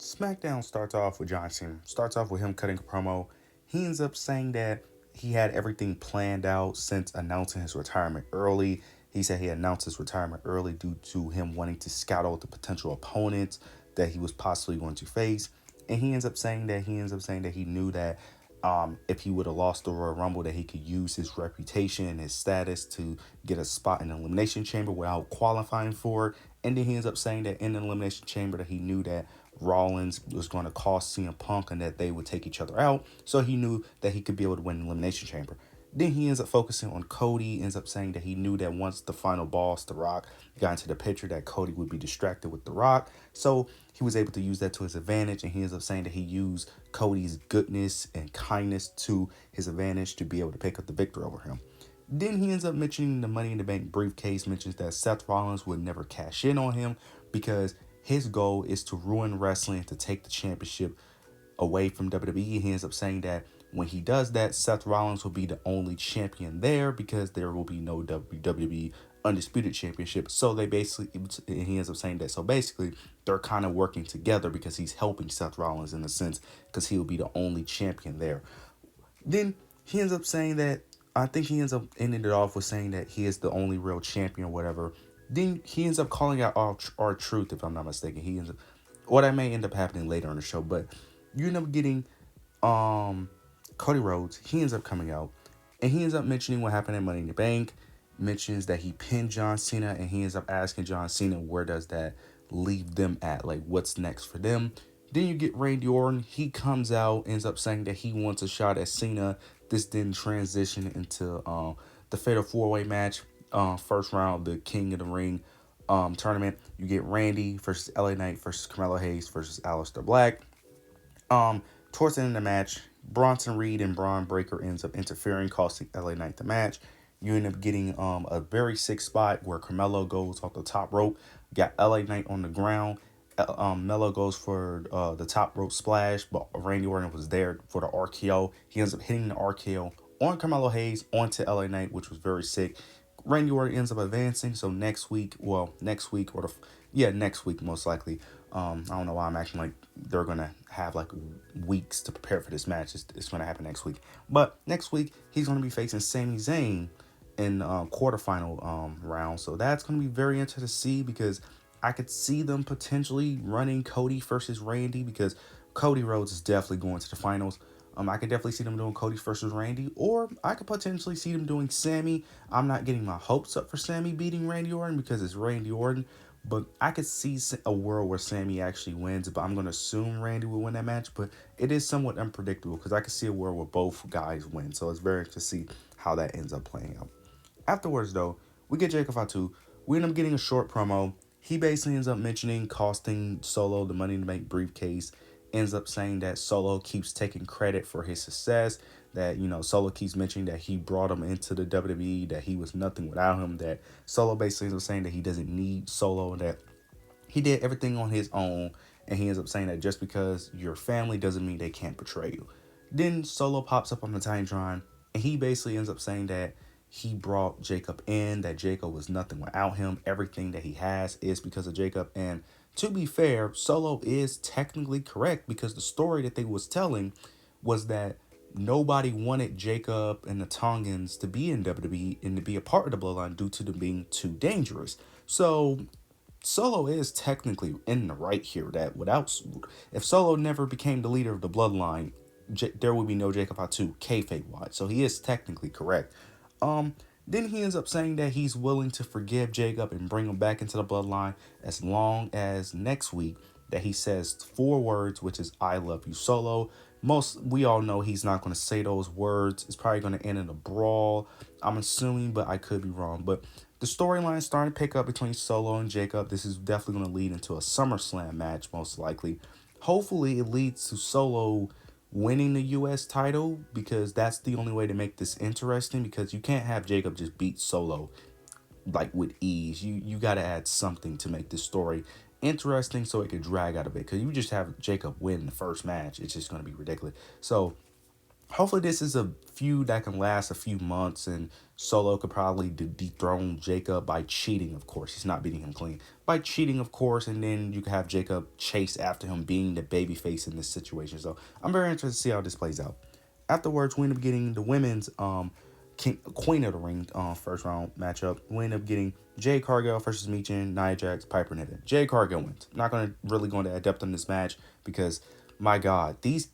Smackdown starts off with John Cena. Starts off with him cutting a promo. He ends up saying that he had everything planned out since announcing his retirement early. He said he announced his retirement early due to him wanting to scout out the potential opponents that he was possibly going to face. And he ends up saying that he knew that if he would have lost the Royal Rumble, that he could use his reputation and his status to get a spot in the Elimination Chamber without qualifying for it. And then he ends up saying that in the Elimination Chamber that he knew that Rollins was going to cost CM Punk and that they would take each other out. So he knew that he could be able to win the Elimination Chamber. Then he ends up focusing on Cody, ends up saying that he knew that once the final boss, The Rock, got into the picture, that Cody would be distracted with The Rock. So he was able to use that to his advantage, and he ends up saying that he used Cody's goodness and kindness to his advantage to be able to pick up the victory over him. Then he ends up mentioning the Money in the Bank briefcase, mentions that Seth Rollins would never cash in on him because his goal is to ruin wrestling, to take the championship away from WWE. He ends up saying that when he does that, Seth Rollins will be the only champion there because there will be no WWE Undisputed Championship. So they basically, he ends up saying that. So basically, they're kind of working together because he's helping Seth Rollins in a sense because he will be the only champion there. Then he ends up saying that, I think he ends up ending it off with saying that he is the only real champion or whatever. Then he ends up calling out R-Truth, if I'm not mistaken. He ends up, or that may end up happening later on the show, but you end up getting um Cody Rhodes. He ends up coming out and he ends up mentioning what happened at Money in the Bank, mentions that he pinned John Cena, and he ends up asking John Cena where does that leave them at, like what's next for them. Then you get Randy Orton. He comes out, ends up saying that he wants a shot at Cena. This then transition into the Fatal 4-Way match. First round, the King of the Ring tournament. You get Randy versus LA Knight versus Carmelo Hayes versus Aleister Black. Towards the end of the match, Bronson Reed and Braun Breaker ends up interfering, costing LA Knight the match. You end up getting a very sick spot where Carmelo goes off the top rope. Got LA Knight on the ground. Melo goes for the top rope splash, but Randy Orton was there for the RKO. He ends up hitting the RKO on Carmelo Hayes onto LA Knight, which was very sick. Randy Orton ends up advancing. So next week next week most likely. I don't know why I'm acting like they're gonna have like weeks to prepare for this match. It's gonna happen next week. But next week he's gonna be facing Sami Zayn in quarterfinal round. So that's gonna be very interesting to see because I could see them potentially running Cody versus Randy because Cody Rhodes is definitely going to the finals. I could definitely see them doing Cody versus Randy, or I could potentially see them doing Sammy. I'm not getting my hopes up for Sammy beating Randy Orton because it's Randy Orton, but I could see a world where Sammy actually wins. But I'm going to assume Randy will win that match, but it is somewhat unpredictable because I could see a world where both guys win. So it's very interesting to see how that ends up playing out. Afterwards, though, we get Jacob Fatu. We end up getting a short promo. He basically ends up mentioning costing Solo the Money in the Bank briefcase. Ends up saying that Solo keeps taking credit for his success. That, Solo keeps mentioning that he brought him into the WWE, that he was nothing without him. That Solo basically ends up saying that he doesn't need Solo, that he did everything on his own. And he ends up saying that just because your family doesn't mean they can't betray you. Then Solo pops up on the Titantron, and he basically ends up saying that he brought Jacob in, that Jacob was nothing without him. Everything that he has is because of Jacob. And to be fair, Solo is technically correct because the story that they was telling was that nobody wanted Jacob and the Tongans to be in WWE and to be a part of the Bloodline due to them being too dangerous. So Solo is technically in the right here that if Solo never became the leader of the Bloodline, there would be no Jacob Fatu kayfabe wise. So he is technically correct. Then he ends up saying that he's willing to forgive Jacob and bring him back into the Bloodline as long as next week that he says 4 words, which is "I love you, Solo." We all know he's not going to say those words. It's probably going to end in a brawl, I'm assuming, but I could be wrong. But the storyline is starting to pick up between Solo and Jacob. This is definitely going to lead into a SummerSlam match, most likely. Hopefully, it leads to Solo winning the U.S. title because that's the only way to make this interesting, because you can't have Jacob just beat Solo like with ease. You got to add something to make this story interesting so it could drag out a bit, because you just have Jacob win the first match, it's just going to be ridiculous. So Hopefully this is a feud that can last a few months, and Solo could probably dethrone Jacob by cheating, of course. He's not beating him clean. By cheating, of course, and then you can have Jacob chase after him being the babyface in this situation. So I'm very interested to see how this plays out. Afterwards, we end up getting the women's Queen of the Ring first round matchup. We end up getting Jade Cargill versus Michin, Nia Jax, Piper Niven. Jade Cargill wins. Not gonna really go into depth on this match because my God, these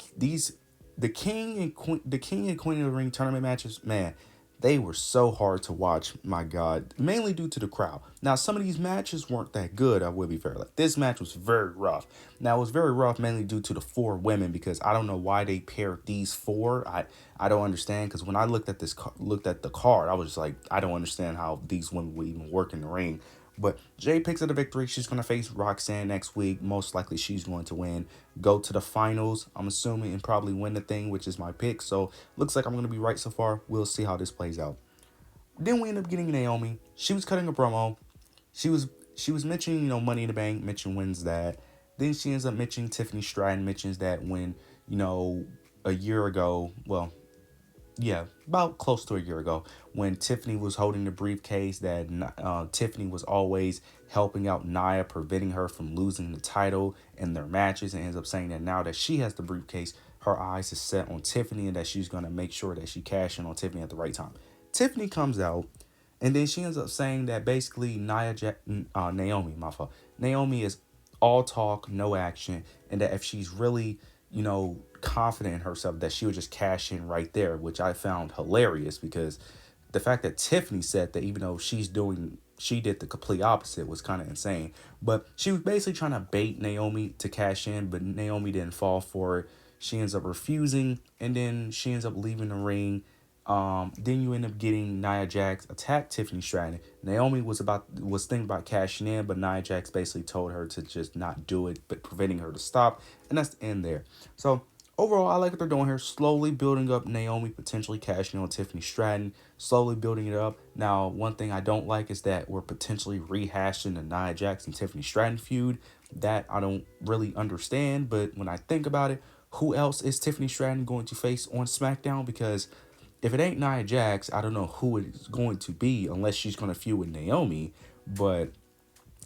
the King and Queen of the Ring tournament matches, man, they were so hard to watch, my God, mainly due to the crowd. Now, some of these matches weren't that good, I will be fair. Like, this match was very rough. Now, it was very rough mainly due to the four women because I don't know why they paired these four. I don't understand because when I looked at the card, I was just like, I don't understand how these women would even work in the ring. But Jay picks up the victory. She's going to face Roxanne next week. Most likely she's going to win. Go to the finals, I'm assuming, and probably win the thing, which is my pick. So looks like I'm going to be right so far. We'll see how this plays out. Then we end up getting Naomi. She was cutting a promo. She was mentioning, Money in the Bank. Mitchell wins that. Then she ends up mentioning Tiffany Stratton mentions that when, a year ago, well, yeah, about close to a year ago, when Tiffany was holding the briefcase, that Tiffany was always helping out Nia, preventing her from losing the title in their matches, and ends up saying that now that she has the briefcase, her eyes is set on Tiffany and that she's going to make sure that she cash in on Tiffany at the right time. Tiffany comes out, and then she ends up saying that basically Naomi, my fault, Naomi is all talk, no action, and that if she's really, confident in herself, that she would just cash in right there, which I found hilarious because the fact that Tiffany said that even though she did the complete opposite was kind of insane. But she was basically trying to bait Naomi to cash in, but Naomi didn't fall for it. She ends up refusing, and then she ends up leaving the ring. Then you end up getting Nia Jax attack Tiffany Stratton. Naomi was thinking about cashing in, but Nia Jax basically told her to just not do it, but preventing her to stop, and that's the end there. So overall, I like what they're doing here. Slowly building up Naomi potentially cashing on Tiffany Stratton. Slowly building it up. Now, one thing I don't like is that we're potentially rehashing the Nia Jax and Tiffany Stratton feud. That I don't really understand, but when I think about it, who else is Tiffany Stratton going to face on SmackDown? Because if it ain't Nia Jax, I don't know who it is going to be unless she's going to feud with Naomi. But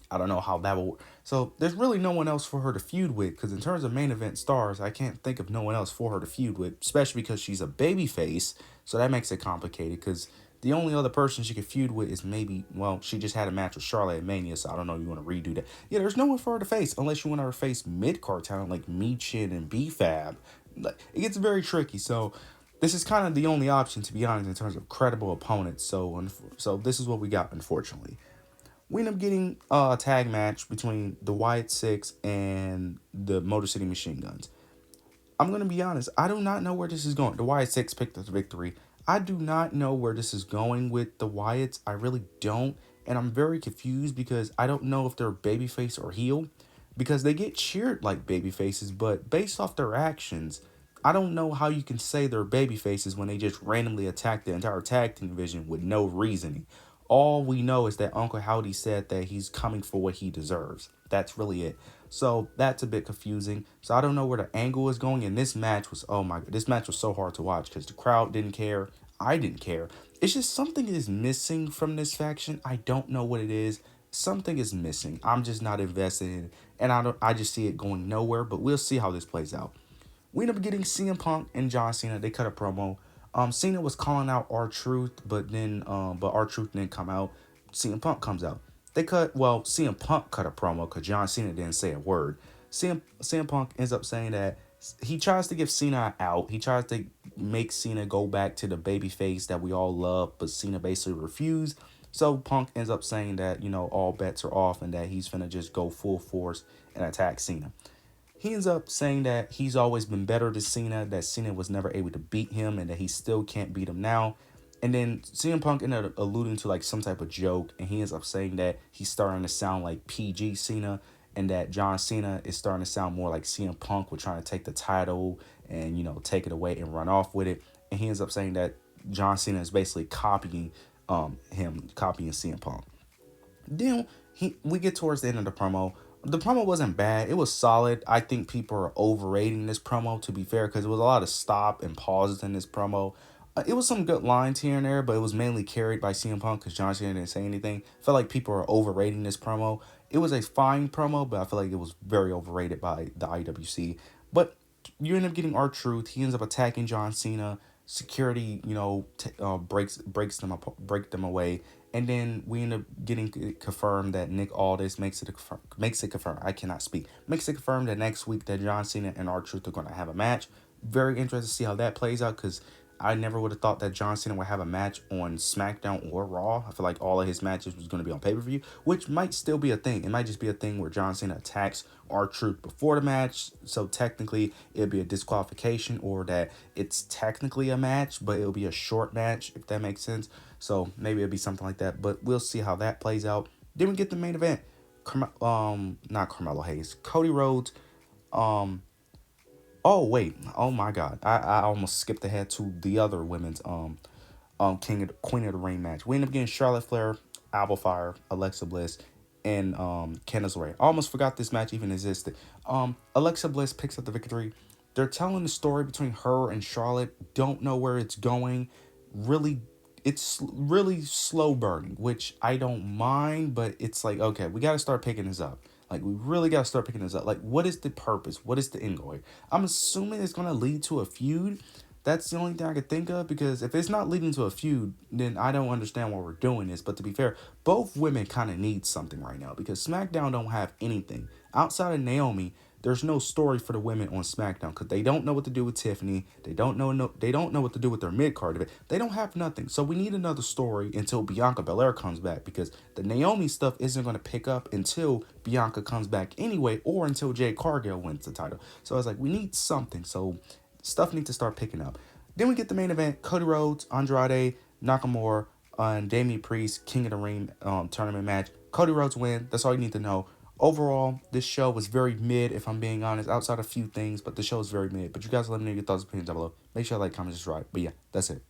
I don't know how that will work. So there's really no one else for her to feud with because in terms of main event stars, I can't think of no one else for her to feud with, especially because she's a baby face. So that makes it complicated because the only other person she could feud with is maybe, well, she just had a match with Charlotte at Mania, so I don't know if you want to redo that. Yeah, there's no one for her to face unless you want her to face mid-card talent like Michin and B-Fab. Like, it gets very tricky, so this is kind of the only option, to be honest, in terms of credible opponents. So this is what we got, unfortunately. We end up getting a tag match between the Wyatt Six and the Motor City Machine Guns. I'm going to be honest, I do not know where this is going. The Wyatt Six picked up the victory. I do not know where this is going with the Wyatts. I really don't. And I'm very confused because I don't know if they're babyface or heel because they get cheered like babyfaces, but based off their actions, I don't know how you can say they're babyfaces when they just randomly attack the entire tag team division with no reasoning. All we know is that Uncle Howdy said that he's coming for what he deserves. That's really it. So that's a bit confusing. So I don't know where the angle is going. And this match was, oh my god, this match was so hard to watch because the crowd didn't care. I didn't care. It's just something is missing from this faction. I don't know what it is. Something is missing. I'm just not invested in it. And I just see it going nowhere. But we'll see how this plays out. We end up getting CM Punk and John Cena. They cut a promo. Cena was calling out R-Truth, but R-Truth didn't come out. CM Punk comes out. CM Punk cut a promo because John Cena didn't say a word. CM Punk ends up saying that he tries to give Cena out. He tries to make Cena go back to the baby face that we all love, but Cena basically refused. So Punk ends up saying that, all bets are off and that he's finna just go full force and attack Cena. He ends up saying that he's always been better than Cena, that Cena was never able to beat him, and that he still can't beat him now. And then CM Punk ended up alluding to like some type of joke, and he ends up saying that he's starting to sound like PG Cena, and that John Cena is starting to sound more like CM Punk with trying to take the title and, take it away and run off with it. And he ends up saying that John Cena is basically copying CM Punk. Then we get towards the end of the promo. The promo wasn't bad. It was solid. I think people are overrating this promo, to be fair, because it was a lot of stop and pauses in this promo. It was some good lines here and there, but it was mainly carried by CM Punk because John Cena didn't say anything. I feel like people are overrating this promo. It was a fine promo, but I feel like it was very overrated by the IWC. But you end up getting R-Truth. He ends up attacking John Cena. Security, break them away, and then we end up getting confirmed that Nick Aldis makes it confirmed. I cannot speak. Makes it confirmed that next week that John Cena and R-Truth are going to have a match. Very interested to see how that plays out because I never would have thought that John Cena would have a match on SmackDown or Raw. I feel like all of his matches was going to be on pay-per-view, which might still be a thing. It might just be a thing where John Cena attacks R-Truth before the match, so technically it'll be a disqualification, or that it's technically a match, but it'll be a short match, if that makes sense. So maybe it'll be something like that, but we'll see how that plays out. Then we get the main event. Not Carmelo Hayes, Cody Rhodes. Oh wait, oh my God, I almost skipped ahead to the other women's Queen of the Ring match. We end up getting Charlotte Flair, Alba Fire, Alexa Bliss, and Candice LeRae. I almost forgot this match even existed. Alexa Bliss picks up the victory. They're telling the story between her and Charlotte. Don't know where it's going. Really, it's really slow burning, which I don't mind, but it's like, okay, we got to start picking this up. Like, we really got to start picking this up. Like, what is the purpose? What is the end goal? I'm assuming it's going to lead to a feud. That's the only thing I could think of, because if it's not leading to a feud, then I don't understand why we're doing this. But to be fair, both women kind of need something right now, because SmackDown don't have anything. Outside of Naomi, there's no story for the women on SmackDown because they don't know what to do with Tiffany. They don't know what to do with their mid card of it. They don't have nothing. So we need another story until Bianca Belair comes back, because the Naomi stuff isn't going to pick up until Bianca comes back anyway, or until Jade Cargill wins the title. So I was like, we need something. So stuff needs to start picking up. Then we get the main event: Cody Rhodes, Andrade, Nakamura, and Damian Priest, King of the Ring tournament match. Cody Rhodes win. That's all you need to know. Overall, this show was very mid, if I'm being honest, outside a few things, but the show is very mid. But you guys let me know your thoughts and opinions down below. Make sure to like, comment, subscribe. But yeah, that's it.